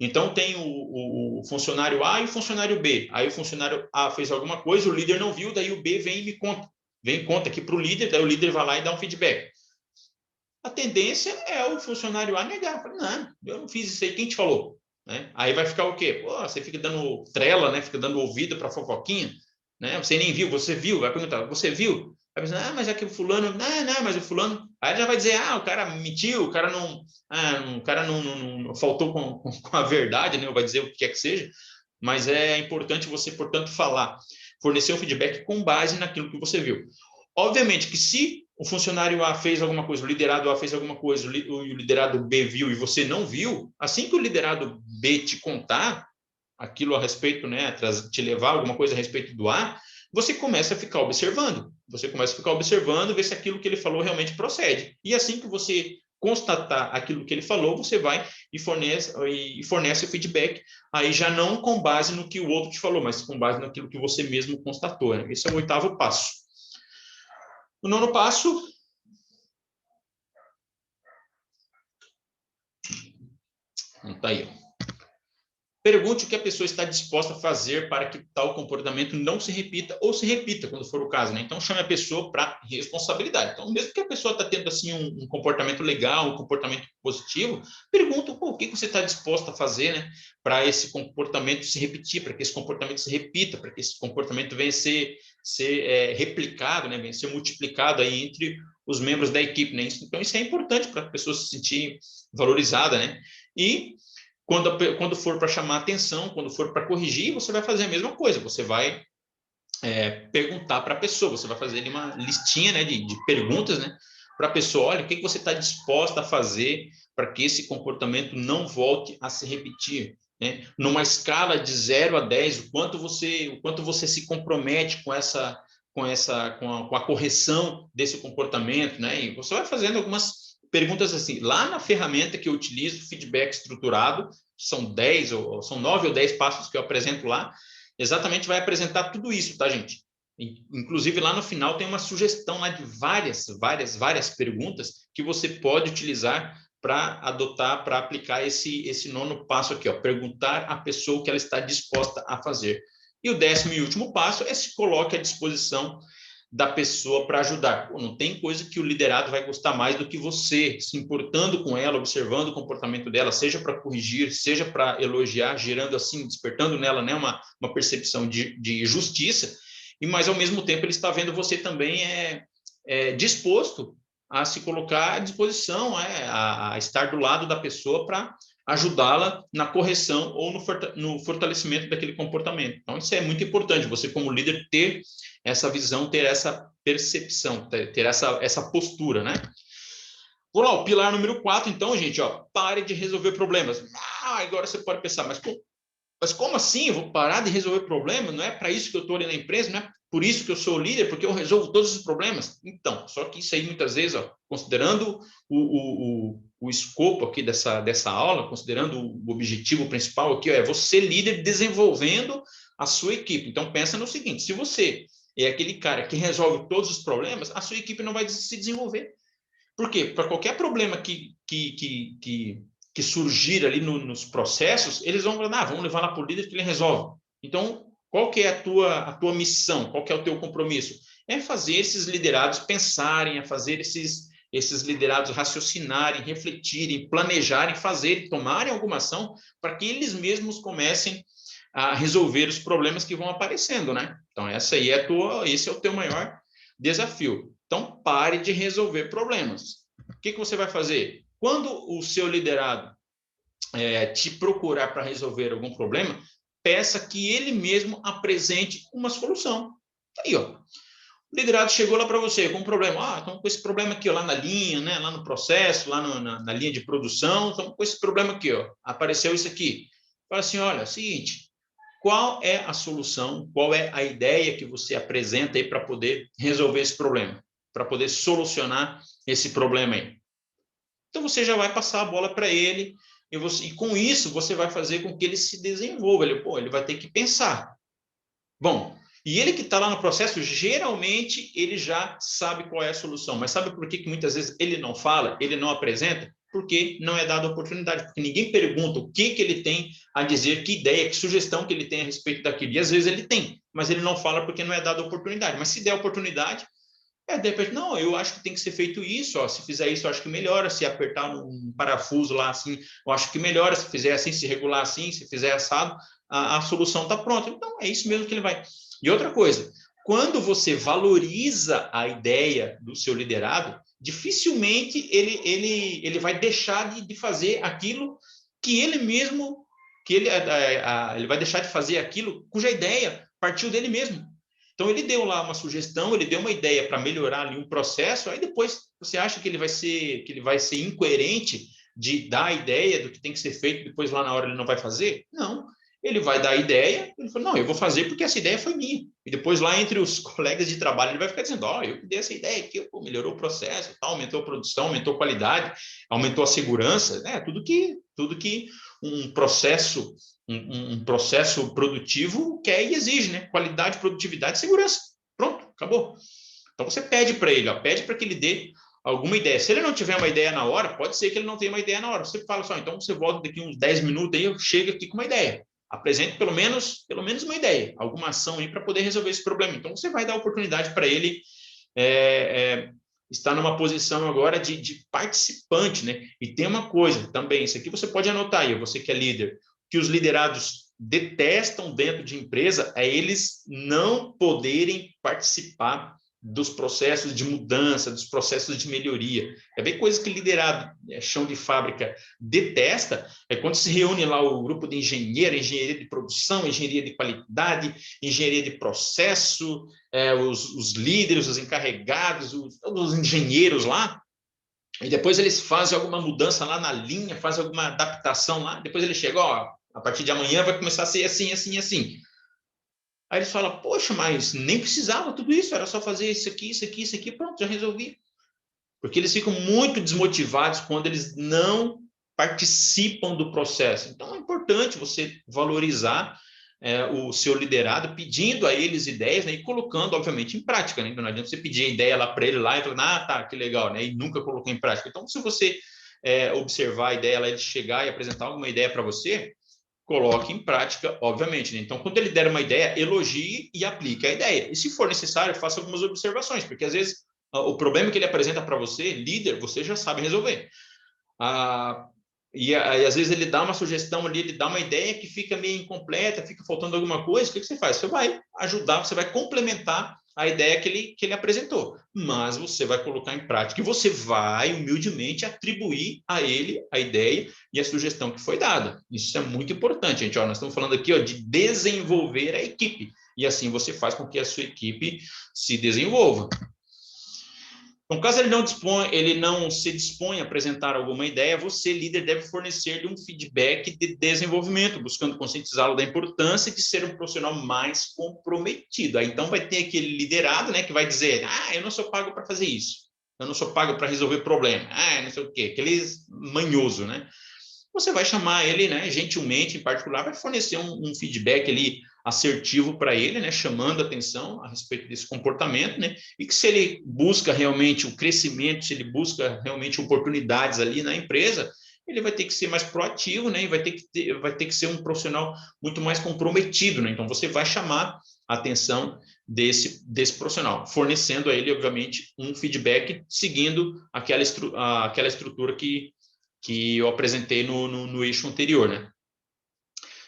Então, tem o funcionário A e o funcionário B. Aí o funcionário A fez alguma coisa, o líder não viu, daí o B vem e me conta. Vem e conta aqui para o líder, daí o líder vai lá e dá um feedback. A tendência é o funcionário A negar. Não, eu não fiz isso aí, quem te falou? Né? Aí vai ficar o quê? Pô, você fica dando trela, né? Fica dando ouvido para fofoquinha, né? Você nem viu, você viu? Vai perguntar, você viu? Vai pensar, mas é que o fulano, não, mas o fulano, aí já vai dizer, o cara mentiu, o cara não faltou com a verdade, né? Ou vai dizer o que quer que seja, mas é importante você, portanto, fornecer um feedback com base naquilo que você viu. Obviamente que se o funcionário A fez alguma coisa, o liderado A fez alguma coisa, o liderado B viu e você não viu, assim que o liderado B te contar aquilo a respeito, né, te levar alguma coisa a respeito do A, você começa a ficar observando. Você começa a ficar observando, ver se aquilo que ele falou realmente procede. E assim que você constatar aquilo que ele falou, você vai e fornece o feedback, aí já não com base no que o outro te falou, mas com base naquilo que você mesmo constatou. Né? Esse é o 8º passo. O 9º passo, tá aí. Pergunte o que a pessoa está disposta a fazer para que tal comportamento não se repita ou se repita, quando for o caso, né? Então, chame a pessoa para responsabilidade. Então, mesmo que a pessoa está tendo assim um comportamento legal, um comportamento positivo, pergunta o que você está disposta a fazer, né? Para esse comportamento se repetir, para que esse comportamento se repita, para que esse comportamento venha ser replicado, né? Venha ser multiplicado aí entre os membros da equipe, né? Então, isso é importante para a pessoa se sentir valorizada, né? E quando for para chamar atenção, quando for para corrigir, você vai fazer a mesma coisa. Você vai perguntar para a pessoa, você vai fazer ali uma listinha, né, de perguntas, né, para a pessoa. Olha, o que você está disposta a fazer para que esse comportamento não volte a se repetir? Né? Numa escala de 0 a 10, o quanto você se compromete com a correção desse comportamento, né? E você vai fazendo algumas perguntas assim. Lá na ferramenta que eu utilizo, feedback estruturado, são 9 ou 10 passos que eu apresento lá, exatamente vai apresentar tudo isso, tá, gente? Inclusive, lá no final tem uma sugestão lá de várias perguntas que você pode utilizar para adotar, para aplicar esse 9º passo aqui, ó, perguntar à pessoa o que ela está disposta a fazer. E o 10º e último passo é se coloque à disposição da pessoa para ajudar. Não tem coisa que o liderado vai gostar mais do que você, se importando com ela, observando o comportamento dela, seja para corrigir, seja para elogiar, gerando assim, despertando nela, né, uma percepção de justiça, mas ao mesmo tempo ele está vendo você também disposto a se colocar à disposição, a estar do lado da pessoa para ajudá-la na correção ou no fortalecimento daquele comportamento. Então, isso é muito importante, você como líder ter essa visão, ter essa percepção, ter essa postura, né? Vou lá, o pilar número 4, então, gente, ó, pare de resolver problemas. Agora você pode pensar, mas como assim? Eu vou parar de resolver problemas? Não é para isso que eu estou ali na empresa? Não é por isso que eu sou líder? Porque eu resolvo todos os problemas? Então, só que isso aí muitas vezes, ó, considerando o escopo aqui dessa aula, considerando o objetivo principal aqui, ó, é você líder desenvolvendo a sua equipe. Então, pensa no seguinte, se você é aquele cara que resolve todos os problemas, a sua equipe não vai se desenvolver. Por quê? Para qualquer problema que que surgir ali nos processos, eles vão falar, vamos levar lá para o líder que ele resolve. Então, qual que é a tua missão? Qual que é o teu compromisso? É fazer esses liderados pensarem, é fazer esses liderados raciocinarem, refletirem, planejarem, fazerem, tomarem alguma ação para que eles mesmos comecem a resolver os problemas que vão aparecendo, né? Então, esse é o teu maior desafio. Então, pare de resolver problemas. O que você vai fazer? Quando o seu liderado te procurar para resolver algum problema, peça que ele mesmo apresente uma solução. Aí, ó. O liderado chegou lá para você com um problema. Estamos com esse problema aqui, ó, lá na linha, né? Lá no processo, lá na linha de produção, estamos com esse problema aqui, ó. Apareceu isso aqui. Fala assim, olha, é o seguinte, qual é a solução, qual é a ideia que você apresenta aí para poder resolver esse problema, para poder solucionar esse problema aí? Então, você já vai passar a bola para ele e com isso você vai fazer com que ele se desenvolva. Ele vai ter que pensar. Bom, e ele que está lá no processo, geralmente ele já sabe qual é a solução. Mas sabe por que muitas vezes ele não fala, ele não apresenta? Porque não é dada a oportunidade, porque ninguém pergunta o que ele tem a dizer, que ideia, que sugestão que ele tem a respeito daquilo. E às vezes ele tem, mas ele não fala porque não é dada a oportunidade. Mas se der a oportunidade, de repente, não, eu acho que tem que ser feito isso, ó, se fizer isso, eu acho que melhora, se apertar um parafuso lá assim, eu acho que melhora, se fizer assim, se regular assim, se fizer assado, a solução está pronta. Então, é isso mesmo que ele vai. E outra coisa, quando você valoriza a ideia do seu liderado, dificilmente ele vai deixar de fazer aquilo que ele mesmo, ele vai deixar de fazer aquilo cuja ideia partiu dele mesmo. Então, ele deu lá uma sugestão, ele deu uma ideia para melhorar ali um processo, aí depois você acha que ele vai ser incoerente de dar a ideia do que tem que ser feito, depois lá na hora ele não vai fazer? Não, ele vai dar a ideia, ele fala, não, eu vou fazer porque essa ideia foi minha. E depois lá entre os colegas de trabalho ele vai ficar dizendo, eu que dei essa ideia aqui, melhorou o processo, tal, aumentou a produção, aumentou a qualidade, aumentou a segurança, né? Tudo que um processo produtivo quer e exige, né? Qualidade, produtividade e segurança. Pronto, acabou. Então você pede para ele, pede para que ele dê alguma ideia. Se ele não tiver uma ideia na hora, pode ser que ele não tenha uma ideia na hora. Você fala só, então você volta daqui uns 10 minutos aí, eu chego aqui com uma ideia. Apresente pelo menos uma ideia, alguma ação aí para poder resolver esse problema. Então você vai dar oportunidade para ele estar numa posição agora de participante, né? E tem uma coisa também, isso aqui você pode anotar aí, você que é líder, que os liderados detestam dentro de empresa é eles não poderem participar dos processos de mudança, dos processos de melhoria. É bem coisa que liderado, chão de fábrica, detesta, é quando se reúne lá o grupo de engenharia de produção, engenharia de qualidade, engenharia de processo, os líderes, os encarregados, os engenheiros lá, e depois eles fazem alguma mudança lá na linha, fazem alguma adaptação lá, depois eles chegam, a partir de amanhã vai começar a ser assim, assim, assim. Aí eles falam, poxa, mas nem precisava tudo isso, era só fazer isso aqui, isso aqui, isso aqui, pronto, já resolvi. Porque eles ficam muito desmotivados quando eles não participam do processo. Então, é importante você valorizar o seu liderado, pedindo a eles ideias, né, e colocando, obviamente, em prática. Né? Então, não adianta você pedir a ideia lá para ele lá e falar, tá, que legal, né? E nunca colocou em prática. Então, se você observar a ideia lá, ele chegar e apresentar alguma ideia para você, coloque em prática, obviamente. Né? Então, quando ele der uma ideia, elogie e aplique a ideia. E se for necessário, faça algumas observações, porque às vezes o problema que ele apresenta para você, líder, você já sabe resolver. E às vezes ele dá uma sugestão ali, ele dá uma ideia que fica meio incompleta, fica faltando alguma coisa, o que você faz? Você vai ajudar, você vai complementar a ideia que ele apresentou, mas você vai colocar em prática e você vai humildemente atribuir a ele a ideia e a sugestão que foi dada. Isso é muito importante, gente. Nós estamos falando aqui de desenvolver a equipe, e assim você faz com que a sua equipe se desenvolva. Então, caso ele não se dispõe a apresentar alguma ideia, você, líder, deve fornecer-lhe um feedback de desenvolvimento, buscando conscientizá-lo da importância de ser um profissional mais comprometido. Aí, então, vai ter aquele liderado, né, que vai dizer, eu não sou pago para fazer isso, eu não sou pago para resolver problema, não sei o quê, aquele manhoso, né? você vai chamar ele, né, gentilmente, em particular, vai fornecer um feedback ali assertivo para ele, né, chamando atenção a respeito desse comportamento, né, e que se ele busca realmente o crescimento, se ele busca realmente oportunidades ali na empresa, ele vai ter que ser mais proativo, né, e vai ter que ser um profissional muito mais comprometido, né, então você vai chamar a atenção desse profissional, fornecendo a ele, obviamente, um feedback, seguindo aquela estrutura que eu apresentei no eixo anterior, né?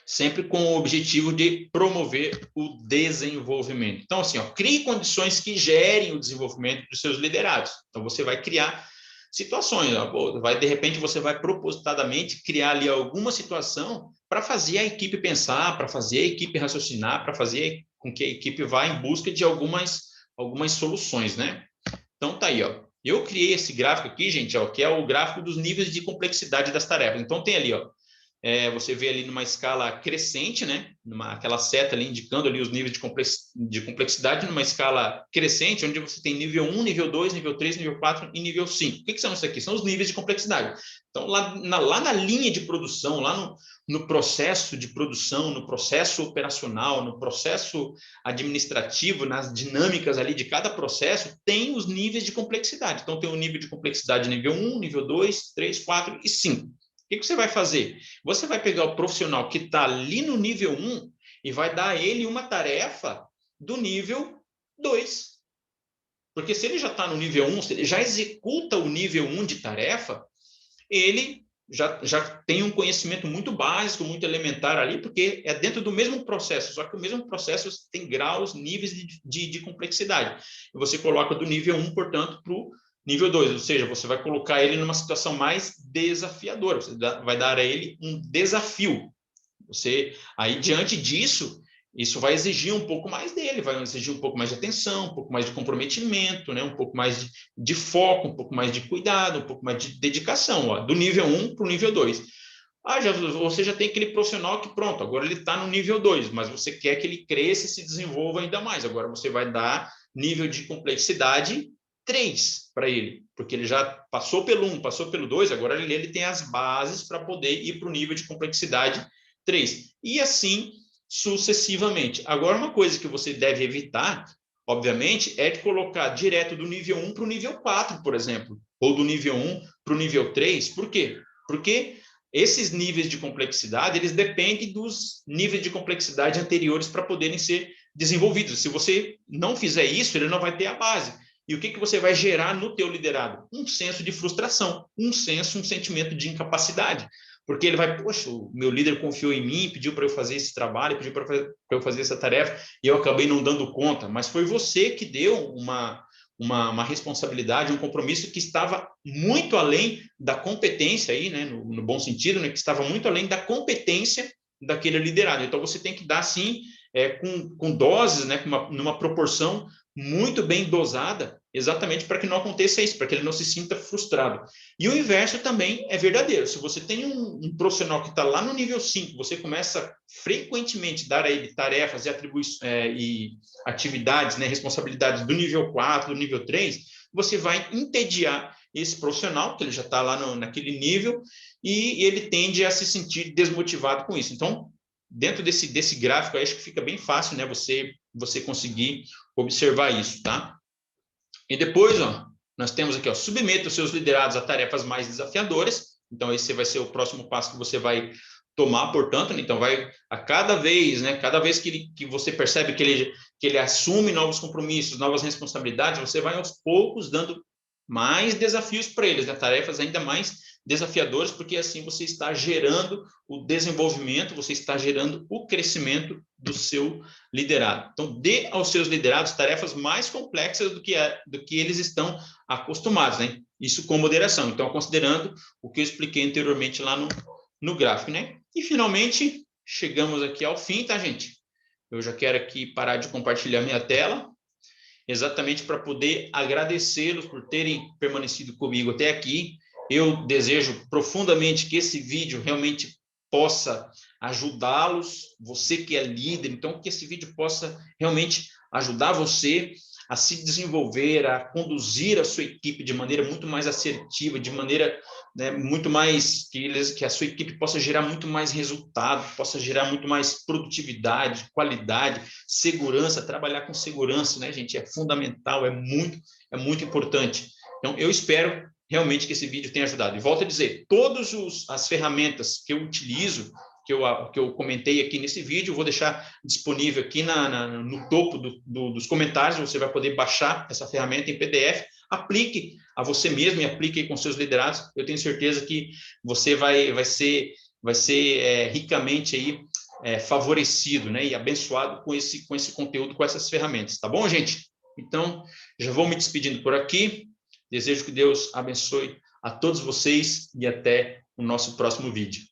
Sempre com o objetivo de promover o desenvolvimento. Então, assim, ó, crie condições que gerem o desenvolvimento dos seus liderados. Então, você vai criar situações, ó, de repente você vai propositadamente criar ali alguma situação para fazer a equipe pensar, para fazer a equipe raciocinar, para fazer com que a equipe vá em busca de algumas soluções, né? Então, tá aí, ó. Eu criei esse gráfico aqui, gente, ó, que é o gráfico dos níveis de complexidade das tarefas. Então, tem ali, ó, você vê ali numa escala crescente, né? Aquela seta ali indicando ali os níveis de complexidade numa escala crescente, onde você tem nível 1, nível 2, nível 3, nível 4 e nível 5. O que são isso aqui? São os níveis de complexidade. Então, lá na linha de produção, lá no processo de produção, no processo operacional, no processo administrativo, nas dinâmicas ali de cada processo, tem os níveis de complexidade. Então, tem o nível de complexidade nível 1, nível 2, 3, 4 e 5. O que você vai fazer? Você vai pegar o profissional que está ali no nível 1 e vai dar a ele uma tarefa do nível 2. Porque se ele já está no nível 1, se ele já executa o nível 1 de tarefa, ele já tem um conhecimento muito básico, muito elementar ali, porque é dentro do mesmo processo, só que o mesmo processo tem graus, níveis de complexidade. E você coloca do nível 1, portanto, para o nível 2, ou seja, você vai colocar ele numa situação mais desafiadora, você vai dar a ele um desafio. Você, aí, diante disso, isso vai exigir um pouco mais dele, vai exigir um pouco mais de atenção, um pouco mais de comprometimento, né? Um pouco mais de foco, um pouco mais de cuidado, um pouco mais de dedicação, ó, do nível 1 para o nível 2. Você já tem aquele profissional que, pronto, agora ele está no nível 2, mas você quer que ele cresça e se desenvolva ainda mais. Agora você vai dar nível de complexidade 3 para ele, porque ele já passou pelo 1, passou pelo 2, agora ele tem as bases para poder ir para o nível de complexidade 3. E assim sucessivamente. Agora, uma coisa que você deve evitar, obviamente, é de colocar direto do nível 1 para o nível 4, por exemplo, ou do nível 1 para o nível 3. Por quê? Porque esses níveis de complexidade, eles dependem dos níveis de complexidade anteriores para poderem ser desenvolvidos. Se você não fizer isso, ele não vai ter a base. E o que você vai gerar no teu liderado? Um senso de frustração, um sentimento de incapacidade. Porque ele vai, poxa, o meu líder confiou em mim, pediu para eu fazer esse trabalho, pediu para eu fazer essa tarefa, e eu acabei não dando conta. Mas foi você que deu uma responsabilidade, um compromisso que estava muito além da competência aí, né, no bom sentido, né, que estava muito além da competência daquele liderado. Então, você tem que dar, sim, com doses, né, numa proporção muito bem dosada, exatamente para que não aconteça isso, para que ele não se sinta frustrado. E o inverso também é verdadeiro. Se você tem um profissional que está lá no nível 5, você começa frequentemente a dar a ele tarefas e atividades, né, responsabilidades do nível 4, do nível 3, você vai entediar esse profissional, que ele já está lá naquele nível, e ele tende a se sentir desmotivado com isso. Então, dentro desse gráfico, acho que fica bem fácil, né, você conseguir observar isso, tá? E depois, ó, nós temos aqui, ó, submeta os seus liderados a tarefas mais desafiadoras. Então, esse vai ser o próximo passo que você vai tomar, portanto, né? Então vai a cada vez, né? Cada vez que você percebe que ele assume novos compromissos, novas responsabilidades, você vai aos poucos dando mais desafios para eles, né? Tarefas ainda mais desafiadoras, porque assim você está gerando o desenvolvimento, você está gerando o crescimento do seu liderado. Então, dê aos seus liderados tarefas mais complexas do que eles estão acostumados, né? Isso com moderação. Então, considerando o que eu expliquei anteriormente lá no gráfico, né? E, finalmente, chegamos aqui ao fim, tá, gente? Eu já quero aqui parar de compartilhar minha tela, exatamente para poder agradecê-los por terem permanecido comigo até aqui. Eu desejo profundamente que esse vídeo realmente possa ajudá-los, você que é líder, então que esse vídeo possa realmente ajudar você a se desenvolver, a conduzir a sua equipe de maneira muito mais assertiva, de maneira, né, muito mais que a sua equipe possa gerar muito mais resultado, possa gerar muito mais produtividade, qualidade, segurança. Trabalhar com segurança, né, gente, é fundamental, é muito importante. Então, eu espero realmente que esse vídeo tenha ajudado. E volto a dizer, todas as ferramentas que eu utilizo, que eu comentei aqui nesse vídeo, eu vou deixar disponível aqui no topo dos comentários. Você vai poder baixar essa ferramenta em PDF, aplique a você mesmo e aplique aí com seus liderados. Eu tenho certeza que você vai ser ricamente aí, favorecido, né, e abençoado com esse conteúdo, com essas ferramentas. Tá bom, gente? Então, já vou me despedindo por aqui. Desejo que Deus abençoe a todos vocês e até o nosso próximo vídeo.